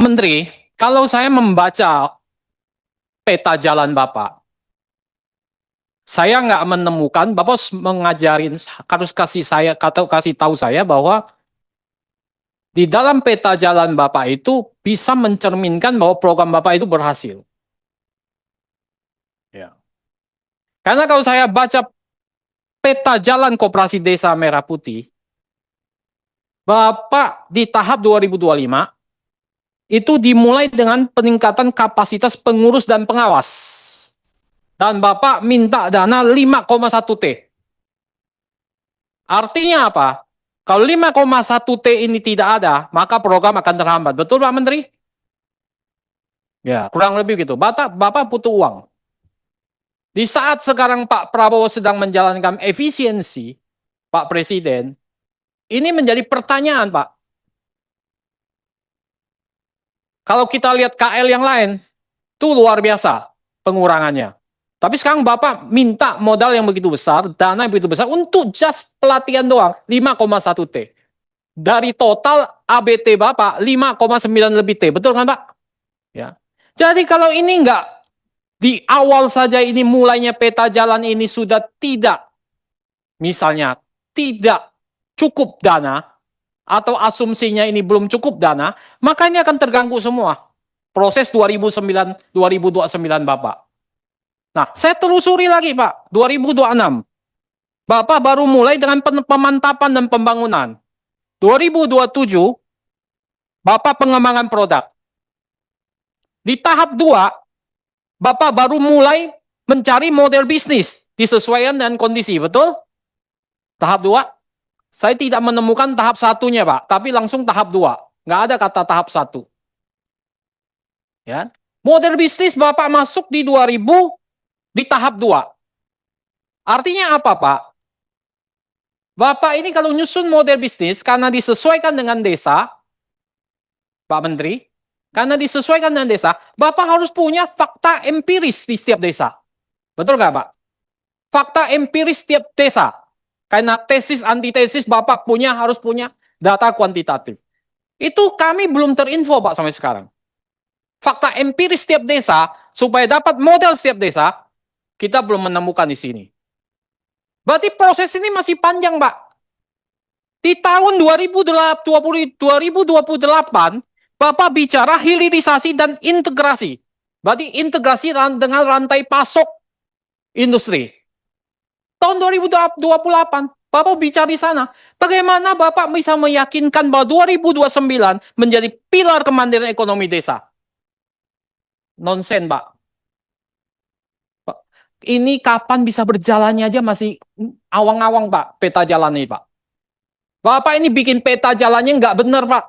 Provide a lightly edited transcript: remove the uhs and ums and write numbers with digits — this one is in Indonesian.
Menteri, kalau saya membaca peta jalan Bapak, saya nggak menemukan, Bapak mengajarin, harus kasih saya, kasih tahu saya bahwa di dalam peta jalan Bapak itu bisa mencerminkan bahwa program Bapak itu berhasil. Ya. Karena kalau saya baca peta jalan Koperasi Desa Merah Putih, Bapak di tahap 2025 itu dimulai dengan peningkatan kapasitas pengurus dan pengawas. Dan Bapak minta dana 5,1 T. Artinya apa? Kalau 5,1 T ini tidak ada, maka program akan terhambat. Betul Pak Menteri? Ya, kurang lebih gitu. Bapak butuh uang. Di saat sekarang Pak Prabowo sedang menjalankan efisiensi, Pak Presiden, ini menjadi pertanyaan Pak. Kalau kita lihat KL yang lain, itu luar biasa pengurangannya. Tapi sekarang Bapak minta modal yang begitu besar, dana yang begitu besar, untuk just pelatihan doang, 5,1 T. Dari total ABT Bapak, 5,9 lebih T. Betul kan Pak? Ya. Jadi kalau ini enggak, di awal saja ini mulainya peta jalan ini sudah tidak, misalnya, tidak cukup dana, atau asumsinya ini belum cukup dana, maka ini akan terganggu semua. Proses 2009-2029 Bapak. Nah, saya telusuri lagi Pak, 2026. Bapak baru mulai dengan pemantapan dan pembangunan. 2027, Bapak pengembangan produk. Di tahap 2, Bapak baru mulai mencari model bisnis disesuaikan dengan kondisi, betul? Tahap 2, saya tidak menemukan tahap satunya Pak, tapi langsung tahap 2. Nggak ada kata tahap 1. Ya. Model bisnis Bapak masuk di 2000, di tahap 2. Artinya apa Pak? Bapak ini kalau nyusun model bisnis, karena disesuaikan dengan desa, Pak Menteri, karena disesuaikan dengan desa, Bapak harus punya fakta empiris di setiap desa. Betul nggak Pak? Fakta empiris setiap desa. Karena tesis, antitesis Bapak harus punya data kuantitatif. Itu kami belum terinfo Pak sampai sekarang. Fakta empiris setiap desa, supaya dapat model setiap desa, kita belum menemukan di sini. Berarti proses ini masih panjang, Pak. Di tahun 2028, Bapak bicara hilirisasi dan integrasi. Berarti integrasi dengan rantai pasok industri. Tahun 2028, Bapak bicara di sana. Bagaimana Bapak bisa meyakinkan bahwa 2029 menjadi pilar kemandirian ekonomi desa? Nonsen, Pak. Ini kapan bisa berjalannya aja masih awang-awang Pak, peta jalan ini Pak. Bapak ini bikin peta jalannya nggak benar Pak.